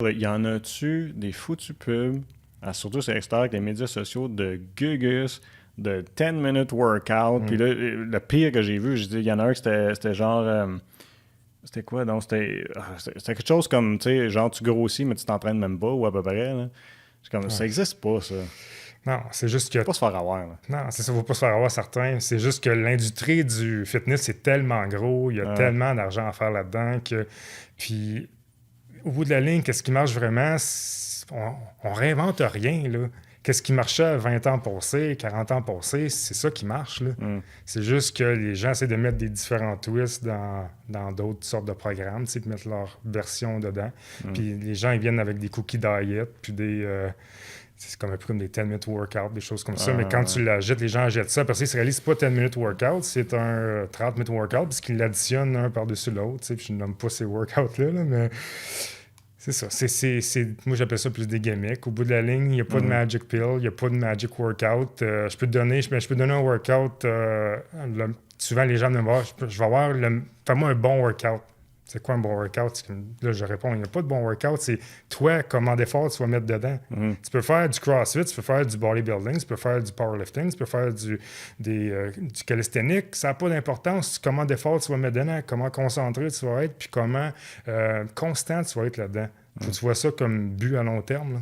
Il y en a-tu des foutus pubs, surtout sur l'extérieur avec les médias sociaux, de Gugus, de 10-minute workout. Puis là, le pire que j'ai vu, je dis, il y en a un qui c'était genre... c'était quoi? Donc, c'était quelque chose comme, tu sais, genre tu grossis, mais tu t'entraînes même pas, ou à peu près. Là. C'est comme, ça existe pas, ça. Non, c'est juste que... Faut pas se faire avoir. Là. Non, c'est ça, faut pas se faire avoir certains. C'est juste que l'industrie du fitness, c'est tellement gros, il y a tellement d'argent à faire là-dedans que... Puis, au bout de la ligne, qu'est-ce qui marche vraiment? On réinvente rien, là. Qu'est-ce qui marchait à 20 ans passés, 40 ans passés, c'est ça qui marche, là. C'est juste que les gens essaient de mettre des différents twists dans d'autres sortes de programmes, tu sais, de mettre leur version dedans. Puis les gens, ils viennent avec des cookies diet, puis c'est comme un peu comme des 10-minute workouts, des choses comme ça. Mais quand tu l'achètes, les gens achètent ça. Parce qu'ils se réalisent c'est pas 10-minute workout, c'est un 30-minute workout, parce qu'ils l'additionnent un par-dessus l'autre. Tu sais, puis je ne nomme pas ces workouts-là, là, mais c'est ça. Moi, j'appelle ça plus des gimmicks. Au bout de la ligne, il n'y a pas de magic pill, il n'y a pas de magic workout. Je peux te donner un workout. Souvent, les gens me disent je vais avoir fais-moi un bon workout. C'est quoi un bon workout? Là, je réponds, il n'y a pas de bon workout. C'est toi, comment d'effort tu vas mettre dedans. Tu peux faire du CrossFit, tu peux faire du bodybuilding, tu peux faire du powerlifting, tu peux faire du calisthenics. Ça n'a pas d'importance. Comment d'effort tu vas mettre dedans, comment concentré tu vas être, puis comment constant tu vas être là-dedans. Faut que tu vois ça comme but à long terme. Là.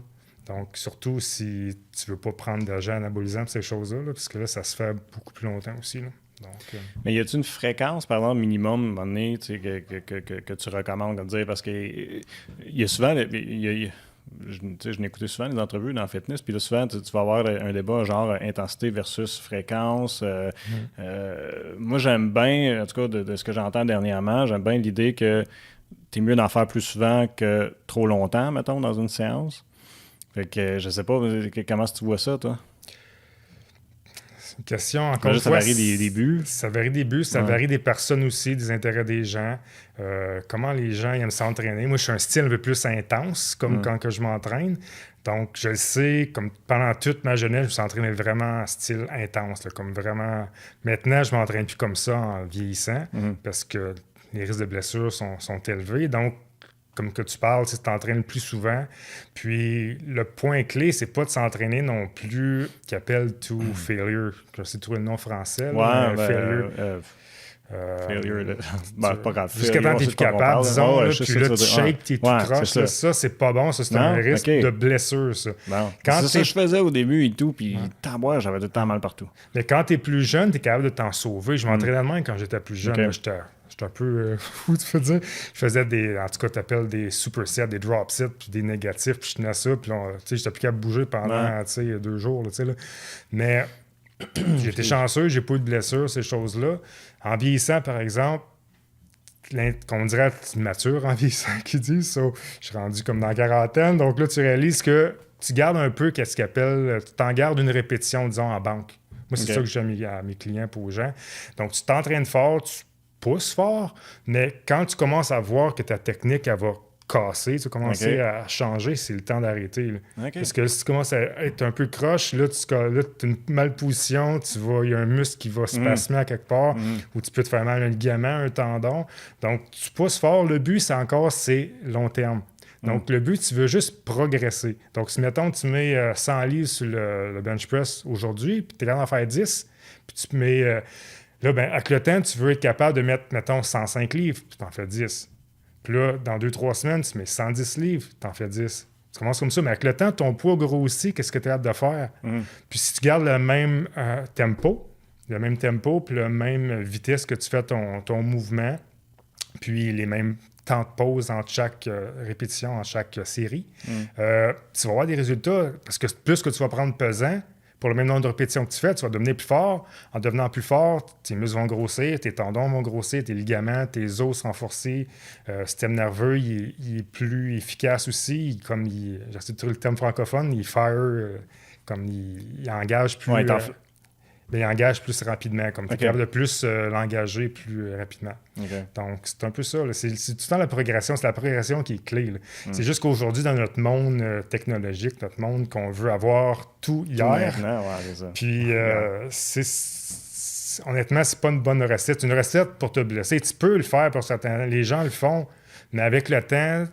Donc, surtout si tu ne veux pas prendre d'argent anabolisant pour ces choses-là, là, parce que là, ça se fait beaucoup plus longtemps aussi. Là. Donc, mais y a-t-il une fréquence, par exemple, minimum, à un moment donné, que tu recommandes de dire? Parce que il y a souvent... je n'écoutais souvent les entrevues dans le fitness, puis là, souvent, tu vas avoir un débat genre intensité versus fréquence. Moi, j'aime bien, en tout cas, de ce que j'entends dernièrement, j'aime bien l'idée que t'es mieux d'en faire plus souvent que trop longtemps, mettons, dans une séance. Fait que, je sais pas, comment tu vois ça, toi? Une question, encore une ça fois... varie des buts. Ça varie des buts, ça varie des personnes aussi, des intérêts des gens. Comment les gens aiment s'entraîner. Moi, je suis un style un peu plus intense, comme quand que je m'entraîne. Donc, je le sais, comme pendant toute ma jeunesse, je me suis entraîné vraiment en style intense, là, comme vraiment... Maintenant, je m'entraîne plus comme ça en vieillissant, parce que les risques de blessures sont élevés. Donc, comme que tu parles, tu t'entraînes plus souvent. Puis le point clé, c'est pas de s'entraîner non plus qui appelle to failure. Je sais trouver le nom français. Ouais, failure. Failure. Pas grave. Jusqu'à temps que tu n'es plus capable, disons. Là, puis là, tu shakes, tu croches. Ça, c'est pas bon. Ça, c'est un risque de blessure, ça. Bon. C'est ça que je faisais au début et tout. Puis j'avais tout le temps mal partout. Mais quand tu es plus jeune, tu es capable de t'en sauver. Je m'entraînais de même quand j'étais plus jeune. Là, j'étais un peu fou, tu peux dire. Je faisais en tout cas, tu appelles des supersets, des drop sets, puis des négatifs, puis je tenais ça, puis j'étais plus capable de bouger pendant 2 jours. Là. Mais j'étais chanceux, j'ai pas eu de blessures, ces choses-là. En vieillissant, par exemple, qu'on dirait mature en vieillissant, qui disent ça. Je suis rendu comme dans la quarantaine, donc là, tu réalises que tu gardes un peu qu'est-ce qu'ils appellent, tu t'en gardes une répétition, disons, en banque. Moi, c'est ça que j'aime à mes clients et aux gens. Donc, tu t'entraînes fort, tu pousses fort, mais quand tu commences à voir que ta technique, elle va casser, tu vas commencer à changer, c'est le temps d'arrêter. Parce que si tu commences à être un peu croche, là, tu as une malposition, il y a un muscle qui va se spasmer à quelque part, ou tu peux te faire mal un ligament, un tendon. Donc, tu pousses fort. Le but, c'est long terme. Donc, le but, tu veux juste progresser. Donc, si, mettons, tu mets 100 livres sur le bench press aujourd'hui, puis tu es capable d'en faire 10, puis tu mets... là, avec le temps, tu veux être capable de mettre, mettons, 105 livres, puis tu en fais 10. Puis là, dans 2-3 semaines, tu mets 110 livres, tu en fais 10. Tu commences comme ça, mais avec le temps, ton poids grossit, qu'est-ce que tu es capable de faire? Puis si tu gardes le même tempo, puis la même vitesse que tu fais ton mouvement, puis les mêmes temps de pause entre chaque répétition, en chaque série, tu vas avoir des résultats, parce que plus que tu vas prendre pesant, pour le même nombre de répétitions que tu fais, tu vas devenir plus fort. En devenant plus fort, tes muscles vont grossir, tes tendons vont grossir, tes ligaments, tes os sont renforcés. Le système nerveux, il est plus efficace aussi. J'essaie de trouver le terme francophone, il fire, il engage plus... il engage plus rapidement, comme tu es capable de plus l'engager plus rapidement. Donc, c'est un peu ça. C'est tout le temps la progression. C'est la progression qui est clé. C'est juste qu'aujourd'hui, dans notre monde technologique, notre monde qu'on veut avoir tout hier, c'est ça. Puis honnêtement, c'est pas une bonne recette. C'est une recette pour te blesser. Tu peux le faire pour certains. Les gens le font, mais avec le temps,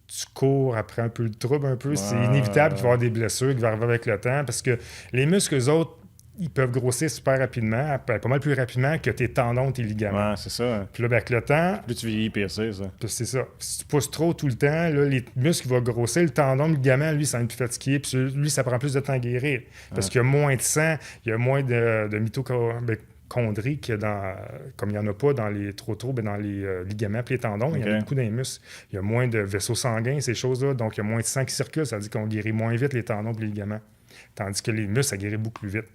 tu cours après un peu le trouble, un peu. C'est inévitable qu'il va y avoir des blessures qui vont arriver avec le temps parce que les muscles, eux autres, ils peuvent grossir super rapidement, pas mal plus rapidement que tes tendons, tes ligaments. Ouais, c'est ça. Puis là, ben, avec le temps... Plus tu vieillis, pire c'est ça. C'est ça. Si tu pousses trop tout le temps, là, les muscles vont grossir. Le tendon, le ligament, lui, ça va être plus fatigué. Puis lui, ça prend plus de temps à guérir. Parce qu'il y a moins de sang, il y a moins de mitochondries que comme il n'y en a pas dans les dans les ligaments et les tendons. Il y en a beaucoup dans les muscles. Il y a moins de vaisseaux sanguins, ces choses-là. Donc, il y a moins de sang qui circule. Ça veut dire qu'on guérit moins vite les tendons et les ligaments. Tandis que les muscles, ça guérit beaucoup plus vite.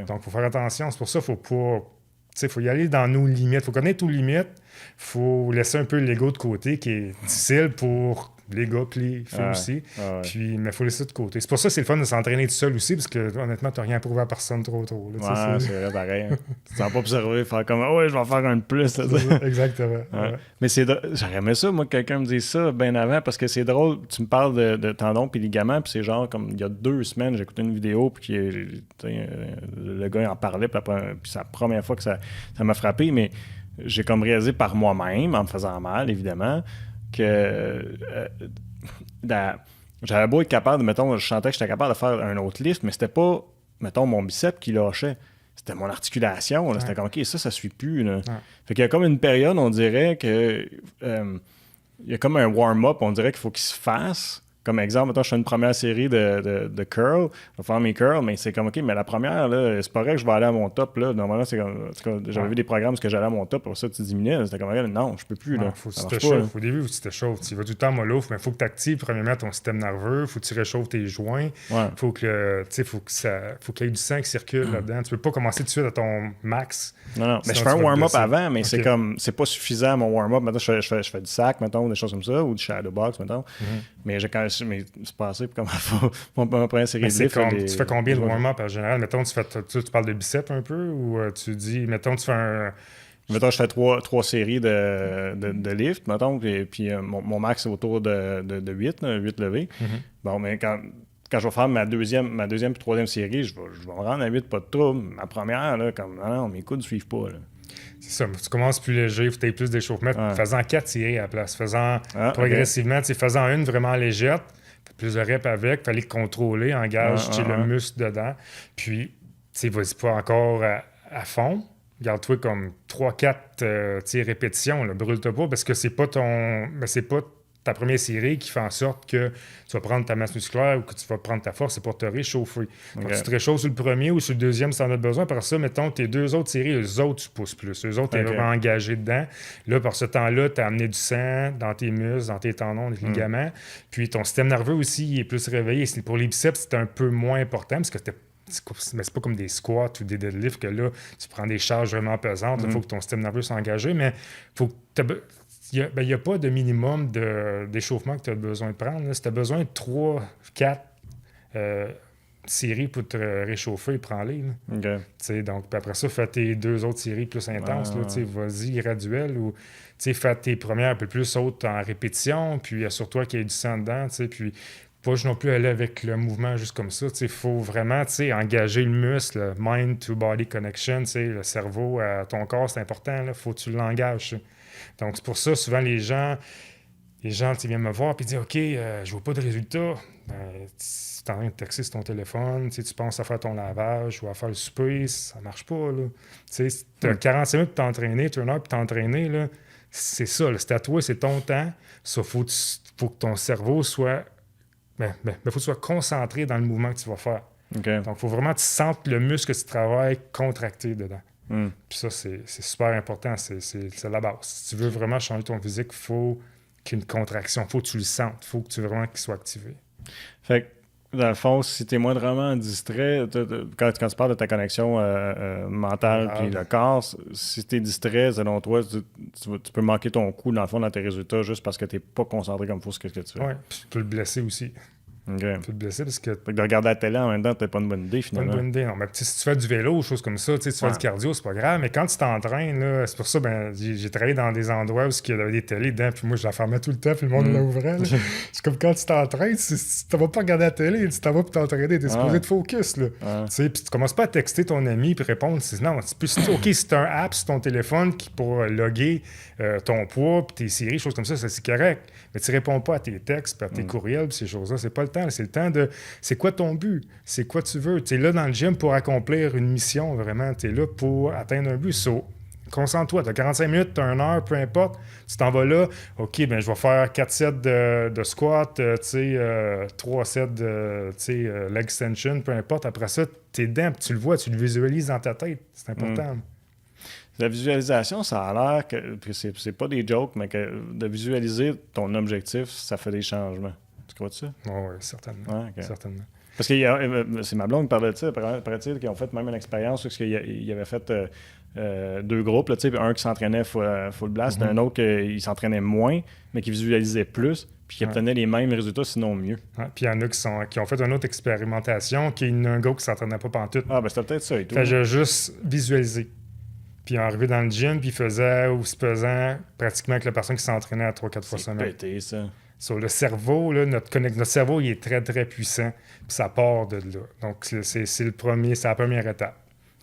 Donc, il faut faire attention. C'est pour ça qu'il faut y aller dans nos limites. Il faut connaître nos limites. Il faut laisser un peu l'ego de côté, qui est difficile pour les gars et les filles aussi. Puis, mais il faut laisser ça de côté. C'est pour ça que c'est le fun de s'entraîner tout seul aussi, parce que honnêtement, tu n'as rien à prouver à personne trop. Là, c'est vrai, pareil. Tu ne sens pas observer, faire comme « Ouais, je vais en faire un de plus. » Exactement. Ouais. Mais j'aurais aimé ça, moi, que quelqu'un me dise ça bien avant, parce que c'est drôle. Tu me parles de tendons puis ligaments, puis c'est genre comme il y a 2 semaines, j'ai écouté une vidéo, puis le gars il en parlait, puis c'est la première fois que ça m'a frappé, mais j'ai comme réalisé par moi-même, en me faisant mal, évidemment, que j'avais beau être capable de, mettons, je sentais que j'étais capable de faire un autre lift, mais c'était pas, mettons, mon biceps qui lâchait. C'était mon articulation. Là. C'était comme, OK, ça suit plus. Là. Fait qu'il y a comme une période, on dirait que il y a comme un warm-up, on dirait qu'il faut qu'il se fasse. Comme exemple, mettons, je fais une première série de curls, je vais faire mes curls, mais c'est comme, OK, mais la première, là, c'est pas vrai que je vais aller à mon top. Là. Normalement, c'est comme, en tout cas, j'avais vu des programmes où j'allais à mon top, pour ça, tu diminuais. C'était comme, non, je peux plus. Là. Faut que tu t'échauffes. Au début, faut que tu t'échauffes. Tu vas tout le temps mollo, mais il faut que tu actives, premièrement, ton système nerveux, il faut que tu réchauffes tes joints, faut qu'il y ait du sang qui circule là-dedans. Tu peux pas commencer tout de suite à ton max. Non, mais je fais un warm-up avant, mais c'est comme, c'est pas suffisant, mon warm-up. Maintenant, je fais du sac, mettons, des choses comme ça, ou du shadow box, mettons. Mais c'est pas assez pour ma première série de lifts. Tu fais combien de warm-up en général? Mettons, tu parles de biceps un peu, ou tu dis, mettons, tu fais un... Mettons, je fais 3 séries de lifts, mettons, et puis mon max est autour de 8 levées. Bon, mais quand je vais faire ma deuxième puis troisième série, je vais me rendre à 8, pas de trouble. Ma première, là, comme, non, mes coudes ne suivent pas, là. C'est ça, tu commences plus léger, il faut que tu aies plus d'échauffement, faisant 4 séries à la place, progressivement, faisant une vraiment légère, plus de reps avec, il fallait contrôler, engage le muscle dedans, puis vas-y pas encore à fond, garde-toi comme 3-4 répétitions, là, brûle-toi pas, parce que c'est pas ta première série qui fait en sorte que tu vas prendre ta masse musculaire ou que tu vas prendre ta force, c'est pour te réchauffer. Donc, tu te réchauffes sur le premier ou sur le deuxième si tu en as besoin. Par ça, mettons, tes 2 autres séries, eux autres, tu pousses plus. Eux autres, tu es vraiment engagé dedans. Là, par ce temps-là, tu as amené du sang dans tes muscles, dans tes tendons, les ligaments. Puis ton système nerveux aussi, il est plus réveillé. Pour les biceps, c'est un peu moins important parce que mais c'est pas comme des squats ou des deadlifts que là, tu prends des charges vraiment pesantes. Il faut que ton système nerveux soit engagé, mais faut que il n'y a pas de minimum d'échauffement que tu as besoin de prendre. Là. Si tu as besoin de 3-4 séries pour te réchauffer, prends-les. Donc, après ça, fais tes 2 autres séries plus intenses. Vas-y, graduel. Ou fais tes premières un peu plus hautes en répétition. Puis assure-toi qu'il y ait du sang dedans. Puis pas non plus aller avec le mouvement juste comme ça. Il faut vraiment engager le muscle, le mind-to-body connection. Le cerveau à ton corps, c'est important. Il faut que tu l'engages. Donc, c'est pour ça, souvent, les gens viennent me voir et disent « OK, je vois pas de résultat. » Tu es en train de texter sur ton téléphone, tu penses à faire ton lavage ou à faire le souper, ça marche pas. Tu as 45 minutes pour t'entraîner, tu as 1 heure pour t'entraîner. Là. C'est ça, c'est à toi, c'est ton temps. Sauf faut que ton cerveau soit... faut que tu sois concentré dans le mouvement que tu vas faire. Donc, il faut vraiment que tu sentes le muscle que tu travailles contracté dedans. Puis ça, c'est super important. C'est la base. Si tu veux vraiment changer ton physique, il faut qu'il y ait une contraction. Il faut que tu le sentes. Il faut que tu vraiment qu'il soit activé. Fait que, dans le fond, si tu es moindrement distrait, quand tu parles de ta connexion mentale puis le corps, si tu es distrait, selon toi, tu peux manquer ton coup, dans le fond, dans tes résultats juste parce que tu n'es pas concentré comme il faut sur ce que tu fais. Oui, puis tu peux le blesser aussi. OK. Tu peux te blesser parce que Fait que de regarder la télé en même temps, t'as pas une bonne idée, pas une finalement. bonne idée. Non, mais si tu fais du vélo ou choses comme ça, tu fais du cardio, c'est pas grave. Mais quand tu t'entraînes, là, c'est pour ça, j'ai travaillé dans des endroits où il y avait des télés dedans, puis moi, je la fermais tout le temps, puis le monde l'ouvrait. C'est comme quand tu t'entraînes, tu vas pas regarder la télé, tu t'en vas pour t'entraîner, t'es supposé de focus, là. Puis tu commences pas à texter ton ami puis répondre. Non, OK, c'est un app sur ton téléphone qui pour loguer ton poids, puis tes séries, choses comme ça, c'est correct. Mais tu réponds pas à tes textes, puis à tes courriels, puis ces choses-là. C'est pas le temps. C'est le temps de... C'est quoi ton but? C'est quoi tu veux? Tu es là dans le gym pour accomplir une mission, vraiment. Tu es là pour atteindre un but. Concentre-toi. Tu as 45 minutes, tu as 1 heure, peu importe. Tu t'en vas là. OK, je vais faire 4 sets de squat, 3 sets de leg extension, peu importe. Après ça, tu es dedans, puis tu le vois, tu le visualises dans ta tête. C'est important. La visualisation, ça a l'air que c'est pas des jokes, mais que de visualiser ton objectif, ça fait des changements. Tu crois ça? Oui, certainement. Ouais, okay. Certainement. Parce que c'est ma blonde qui parlait de ça, paraît-il, qui ont fait même une expérience parce qu'il avait fait 2 groupes, là, un qui s'entraînait full blast, un autre qui s'entraînait moins, mais qui visualisait plus, puis qui obtenait les mêmes résultats, sinon mieux. Ouais, puis il y en a qui ont fait une autre expérimentation, qui est un gars qui s'entraînait pas pantoute. Ah, ben c'était peut-être ça et tout. Fait j'ai juste visualisé. Puis il est arrivé dans le gym, puis il faisait ou se pesant pratiquement avec la personne qui s'entraînait à 3-4 fois semaine. C'est pété, ça. Sur le cerveau, là, notre cerveau, il est très, très puissant. Puis ça part de là. Donc, c'est la première étape.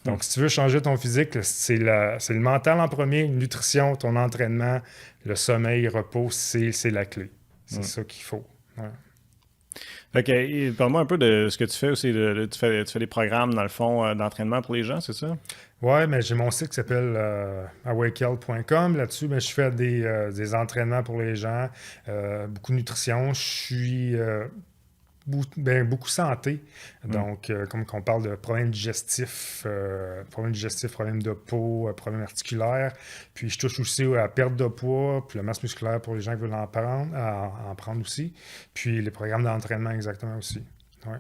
Donc, si tu veux changer ton physique, c'est le mental en premier, nutrition, ton entraînement, le sommeil, le repos, c'est la clé. C'est ça qu'il faut. Ouais. Fait que, parle-moi un peu de ce que tu fais aussi. Tu fais des programmes, dans le fond, d'entraînement pour les gens, c'est ça? Oui, mais j'ai mon site qui s'appelle awakehealth.com. Là-dessus, je fais des entraînements pour les gens, beaucoup de nutrition. Je suis beaucoup santé. Donc, comme on parle de problèmes digestifs, problèmes de peau, problèmes articulaires. Puis, je touche aussi à la perte de poids, puis la masse musculaire pour les gens qui veulent en prendre aussi. Puis, les programmes d'entraînement exactement aussi. Ouais.